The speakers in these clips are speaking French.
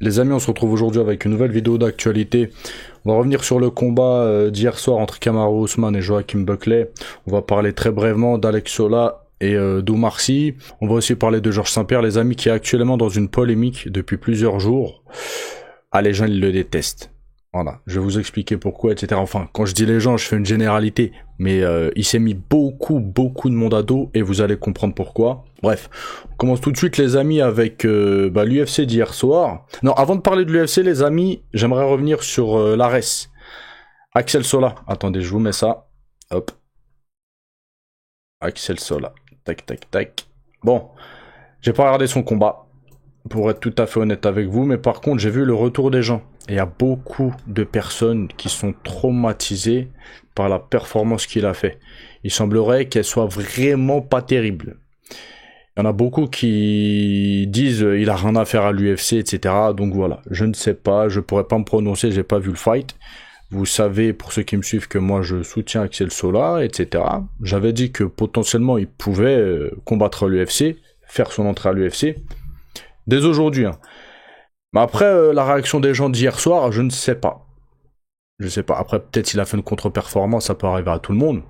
Les amis, on se retrouve aujourd'hui avec une nouvelle vidéo d'actualité. On va revenir sur le combat d'hier soir entre Kamaru Usman et Joaquin Buckley. On va parler très brièvement d'Alex Sola et d'Oumar Sy. On va aussi parler de Georges Saint-Pierre, les amis, qui est actuellement dans une polémique depuis plusieurs jours. Ah, les gens, ils le détestent. Voilà, je vais vous expliquer pourquoi, etc. Enfin, quand je dis les gens, je fais une généralité, mais il s'est mis beaucoup de monde à dos et vous allez comprendre pourquoi. Bref, on commence tout de suite, les amis, avec l'UFC d'hier soir. Non, avant de parler de l'UFC, les amis, j'aimerais revenir sur l'ARES. Axel Sola. Attendez, je vous mets ça. Hop. Axel Sola. Tac, tac, tac. Bon, j'ai pas regardé son combat, pour être tout à fait honnête avec vous, mais par contre, j'ai vu le retour des gens. Et il y a beaucoup de personnes qui sont traumatisées par la performance qu'il a fait. Il semblerait qu'elle soit vraiment pas terrible. Il y en a beaucoup qui disent il a rien à faire à l'UFC, etc. Donc voilà, je ne sais pas, je pourrais pas me prononcer, j'ai pas vu le fight. Vous savez, pour ceux qui me suivent, que moi je soutiens Axel Sola, etc. J'avais dit que potentiellement il pouvait combattre à l'UFC, faire son entrée à l'UFC. Dès aujourd'hui, hein. Mais après, la réaction des gens d'hier soir, je ne sais pas. Je sais pas. Après, peut-être s'il a fait une contre-performance, ça peut arriver à tout le monde.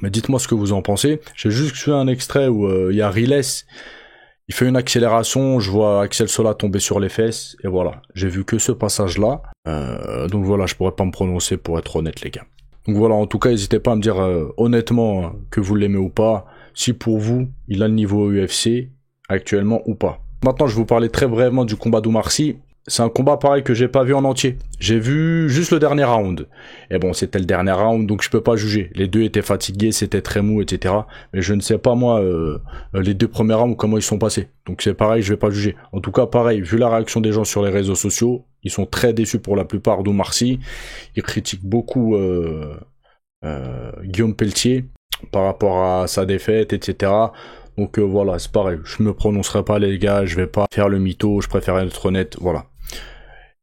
Mais dites-moi ce que vous en pensez. J'ai juste vu un extrait où il y a Riles. Il fait une accélération, je vois Axel Sola tomber sur les fesses, et voilà. J'ai vu que ce passage-là. Donc voilà, je pourrais pas me prononcer pour être honnête, les gars. Donc voilà, en tout cas, n'hésitez pas à me dire honnêtement que vous l'aimez ou pas. Si pour vous, il a le niveau UFC actuellement ou pas. Maintenant, je vais vous parler très brièvement du combat d'Oumar Sy. C'est un combat pareil que j'ai pas vu en entier. J'ai vu juste le dernier round. Et bon, c'était le dernier round, donc je peux pas juger. Les deux étaient fatigués, c'était très mou, etc. Mais je ne sais pas, moi, les deux premiers rounds, comment ils sont passés. Donc c'est pareil, je vais pas juger. En tout cas, pareil, vu la réaction des gens sur les réseaux sociaux, ils sont très déçus pour la plupart d'Oumar Sy. Ils critiquent beaucoup Guillaume Pelletier par rapport à sa défaite, etc. Donc voilà, c'est pareil, je me prononcerai pas, les gars, je vais pas faire le mytho, je préfère être honnête, voilà.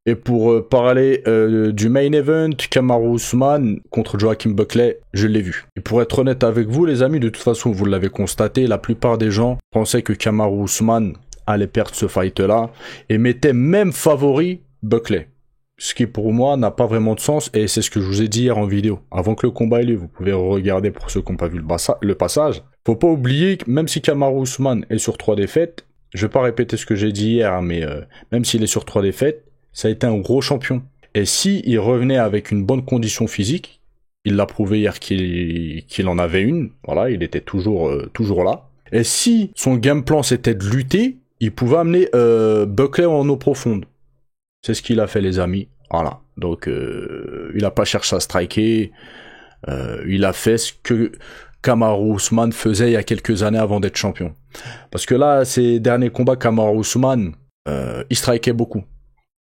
Et pour parler du main event, Kamaru Usman contre Joaquin Buckley, je l'ai vu. Et pour être honnête avec vous, les amis, de toute façon, vous l'avez constaté, la plupart des gens pensaient que Kamaru Usman allait perdre ce fight-là, et mettaient même favori Buckley. Ce qui pour moi n'a pas vraiment de sens, et c'est ce que je vous ai dit hier en vidéo. Avant que le combat ait lieu, vous pouvez regarder pour ceux qui n'ont pas vu le passage. Faut pas oublier que même si Kamaru Usman est sur 3 défaites, je vais pas répéter ce que j'ai dit hier, mais même s'il est sur 3 défaites, ça a été un gros champion. Et si il revenait avec une bonne condition physique, il l'a prouvé hier qu'il en avait une, voilà, il était toujours là. Et si son game plan c'était de lutter, il pouvait amener Buckley en eau profonde. C'est ce qu'il a fait, les amis. Voilà. Donc, il a pas cherché à striker. Il a fait ce que Kamaru Usman faisait il y a quelques années avant d'être champion. Parce que là, ces derniers combats, Kamaru Usman, il strikait beaucoup.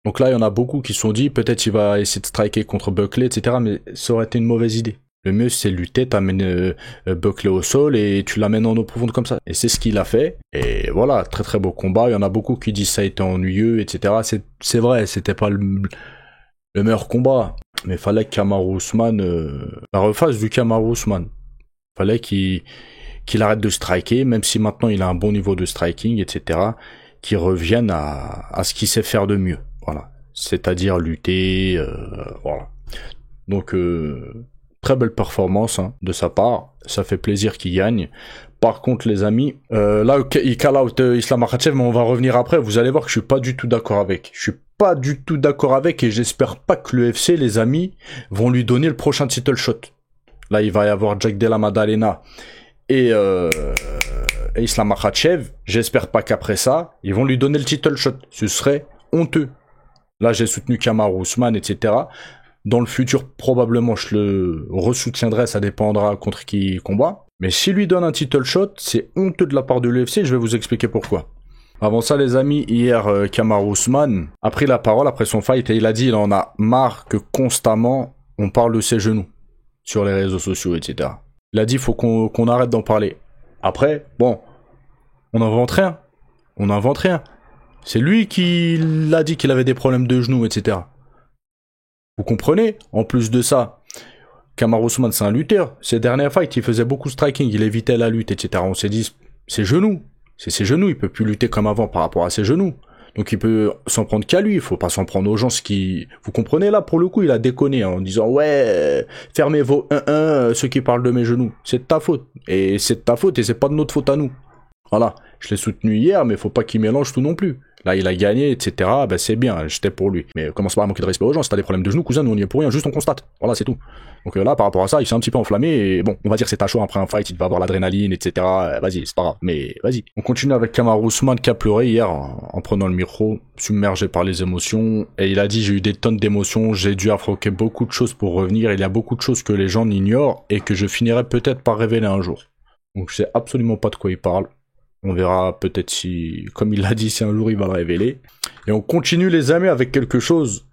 Donc là, il y en a beaucoup qui se sont dit, peut-être il va essayer de striker contre Buckley, etc. Mais ça aurait été une mauvaise idée. Le mieux, c'est lutter, t'amènes Buckley au sol et tu l'amènes en eau profonde comme ça. Et c'est ce qu'il a fait. Et voilà, très beau combat. Il y en a beaucoup qui disent ça a été ennuyeux, etc. C'est vrai, c'était pas le meilleur combat. Mais fallait que Kamaru Usman refasse du Kamaru Usman. Fallait qu'il arrête de striker, même si maintenant il a un bon niveau de striking, etc. Qu'il revienne à ce qu'il sait faire de mieux. Voilà. C'est-à-dire lutter, voilà. Donc, très belle performance de sa part, ça fait plaisir qu'il gagne. Par contre, les amis, là il call out Islam Makhachev, mais on va revenir après. Vous allez voir que je suis pas du tout d'accord avec. Je suis pas du tout d'accord avec et j'espère pas que l'UFC, les amis, vont lui donner le prochain title shot. Là, il va y avoir Jack Della Maddalena et Islam Makhachev. J'espère pas qu'après ça, ils vont lui donner le title shot. Ce serait honteux. Là, j'ai soutenu Kamaru Usman, etc. Dans le futur, probablement, je le ressoutiendrai, ça dépendra contre qui il combat. Mais s'il lui donne un title shot, c'est honteux de la part de l'UFC, je vais vous expliquer pourquoi. Avant ça, les amis, hier, Kamaru Usman a pris la parole après son fight et il a dit il en a marre que constamment, on parle de ses genoux sur les réseaux sociaux, etc. Il a dit il faut qu'on arrête d'en parler. Après, bon, on n'invente rien. On n'invente rien. C'est lui qui l'a dit qu'il avait des problèmes de genoux, etc. Vous comprenez? En plus de ça, Kamaru Usman, c'est un lutteur. Ces dernières fights, il faisait beaucoup de striking, il évitait la lutte, etc. On s'est dit, ses genoux. C'est ses genoux, il peut plus lutter comme avant par rapport à ses genoux. Donc il peut s'en prendre qu'à lui, il faut pas s'en prendre aux gens. Vous comprenez là, pour le coup, il a déconné en disant ouais, fermez vos 1-1, ceux qui parlent de mes genoux. C'est de ta faute. Et c'est de ta faute et c'est pas de notre faute à nous. Voilà, je l'ai soutenu hier, mais faut pas qu'il mélange tout non plus. Là, il a gagné, etc. Ben c'est bien, j'étais pour lui. Mais commence pas à manquer de respect aux gens. Si t'as des problèmes de genoux, cousin, nous on y est pour rien, juste on constate. Voilà, c'est tout. Donc là, par rapport à ça, il s'est un petit peu enflammé. Et bon, on va dire que c'est à chaud après un fight, il va avoir l'adrénaline, etc. Vas-y, c'est pas grave. Mais vas-y. On continue avec Kamaru Usman qui a pleuré hier en prenant le micro, submergé par les émotions. Et il a dit j'ai eu des tonnes d'émotions, j'ai dû affronter beaucoup de choses pour revenir. Il y a beaucoup de choses que les gens ignorent et que je finirai peut-être par révéler un jour. Donc je sais absolument pas de quoi il parle. On verra peut-être si, comme il l'a dit, si un jour il va le révéler. Et on continue les amis avec quelque chose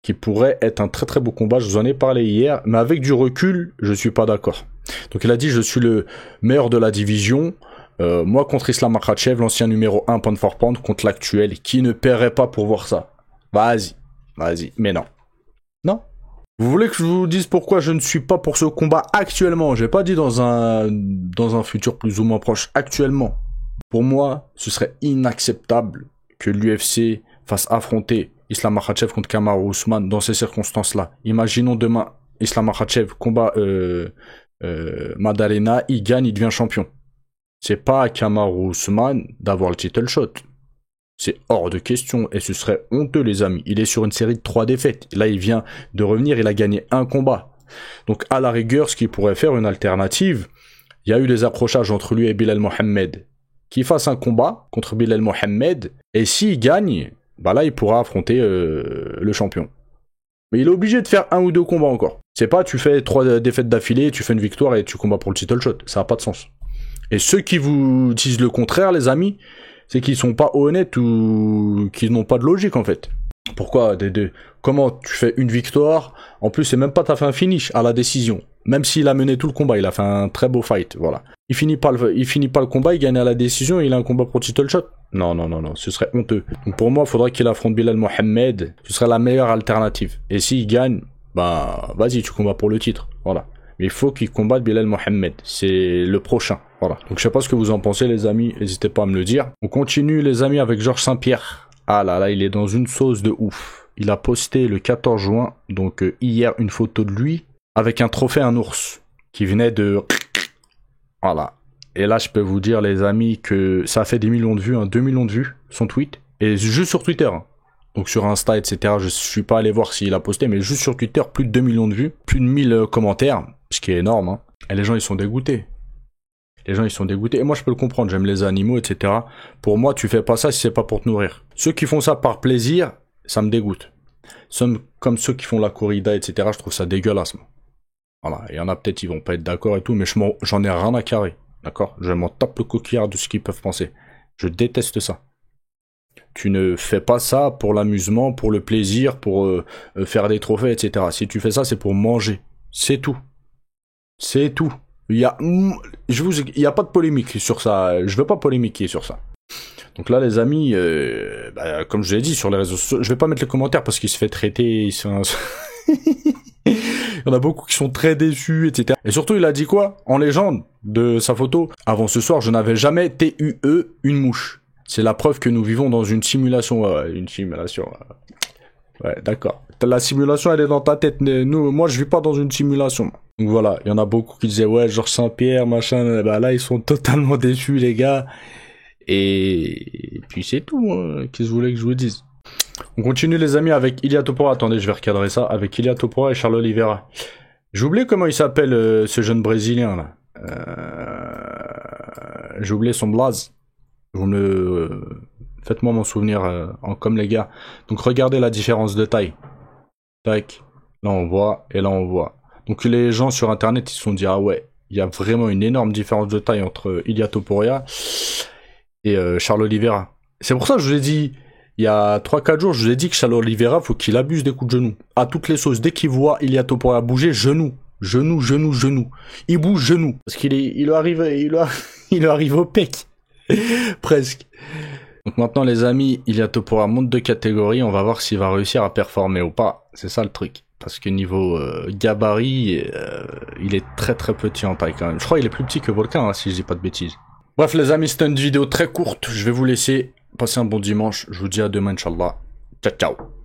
qui pourrait être un très très beau combat. Je vous en ai parlé hier, mais avec du recul, je suis pas d'accord. Donc il a dit je suis le meilleur de la division. Moi contre Islam Makhachev, l'ancien numéro 1 pound for pound, contre l'actuel, qui ne paierait pas pour voir ça. Vas-y, mais non. Non. Vous voulez que je vous dise pourquoi je ne suis pas pour ce combat actuellement? J'ai pas dit dans un futur plus ou moins proche. Actuellement, pour moi, ce serait inacceptable que l'UFC fasse affronter Islam Makhachev contre Kamaru Usman dans ces circonstances-là. Imaginons demain, Islam Makhachev combat Madalena, il gagne, il devient champion. C'est pas à Kamaru Usman d'avoir le title shot. C'est hors de question et ce serait honteux les amis. Il est sur une série de 3 défaites. Là il vient de revenir, il a gagné un combat. Donc à la rigueur, ce qu'il pourrait faire une alternative, il y a eu des accrochages entre lui et Belal Mohamed. Qu'il fasse un combat contre Belal Mohamed et s'il gagne, bah là il pourra affronter le champion. Mais il est obligé de faire 1 ou 2 combats encore. C'est pas tu fais 3 défaites d'affilée, tu fais une victoire et tu combats pour le title shot. Ça n'a pas de sens. Et ceux qui vous disent le contraire les amis, c'est qu'ils sont pas honnêtes ou qu'ils n'ont pas de logique en fait. Pourquoi comment tu fais une victoire? En plus, c'est même pas t'as fait un finish à la décision. Même s'il a mené tout le combat, il a fait un très beau fight, voilà. Il finit pas le combat, il gagne à la décision, il a un combat pour title shot. Non, ce serait honteux. Donc pour moi, il faudrait qu'il affronte Belal Mohamed, ce serait la meilleure alternative. Et s'il gagne, bah vas-y, tu combats pour le titre, voilà. Mais il faut qu'il combatte Belal Mohamed, c'est le prochain, voilà. Donc je sais pas ce que vous en pensez les amis, n'hésitez pas à me le dire. On continue les amis avec Georges Saint-Pierre. Ah là, il est dans une sauce de ouf. Il a posté le 14 juin, donc hier, une photo de lui avec un trophée, un ours, qui venait de... Voilà. Et là, je peux vous dire, les amis, que ça a fait des millions de vues, 2 millions de vues, son tweet. Et juste sur Twitter. Donc sur Insta, etc. Je suis pas allé voir s'il a posté, mais juste sur Twitter, plus de 2 millions de vues, plus de 1000 commentaires, ce qui est énorme. Hein. Et les gens, ils sont dégoûtés. Les gens, ils sont dégoûtés. Et moi, je peux le comprendre. J'aime les animaux, etc. Pour moi, tu fais pas ça si c'est pas pour te nourrir. Ceux qui font ça par plaisir, ça me dégoûte. Comme ceux qui font la corrida, etc. Je trouve ça dégueulasse, moi. Voilà. Il y en a peut-être, ils vont pas être d'accord et tout, mais j'en ai rien à carrer. D'accord? Je m'en tape le coquillard de ce qu'ils peuvent penser. Je déteste ça. Tu ne fais pas ça pour l'amusement, pour le plaisir, pour faire des trophées, etc. Si tu fais ça, c'est pour manger. C'est tout. C'est tout. Il y a pas de polémique sur ça. Je veux pas polémiquer sur ça. Donc là, les amis, comme je l'ai dit sur les réseaux sociaux, je vais pas mettre les commentaires parce qu'il se fait traiter. Il y en a beaucoup qui sont très déçus, etc. Et surtout, il a dit quoi en légende de sa photo? Avant ce soir, je n'avais jamais TUE une mouche. C'est la preuve que nous vivons dans une simulation. Une simulation. Ouais, d'accord. La simulation, elle est dans ta tête. Moi, je vis pas dans une simulation. Donc voilà, il y en a beaucoup qui disaient ouais, Georges Saint-Pierre, machin. Bah là, ils sont totalement déçus, les gars. Et puis c'est tout. Hein. Qu'est-ce que vous voulez que je vous dise? On continue les amis avec Ilia Topuria. Attendez, je vais recadrer ça. Avec Ilia Topuria et Charles Oliveira. J'ai oublié comment il s'appelle ce jeune Brésilien là. J'ai oublié son blaze. Faites-moi mon souvenir comme les gars. Donc regardez la différence de taille. Tac. Là on voit et là on voit. Donc les gens sur internet ils se sont dit ah ouais, il y a vraiment une énorme différence de taille entre Ilia Topuria et Charles Oliveira. C'est pour ça que je vous ai dit il y a 3-4 jours, je vous ai dit que Charles Oliveira, faut qu'il abuse des coups de genoux. À toutes les sauces. Dès qu'il voit Ilia Topuria bouger, genou. Il bouge genou. Parce il arrive au pec. Presque. Donc maintenant, les amis, Ilia Topuria monte de catégorie. On va voir s'il va réussir à performer ou pas. C'est ça le truc. Parce que niveau gabarit, il est très très petit en taille quand même. Je crois qu'il est plus petit que Volkan, hein, si je dis pas de bêtises. Bref, les amis, c'était une vidéo très courte. Je vais vous laisser. passez un bon dimanche. Je vous dis à demain, Inch'Allah. Ciao, ciao.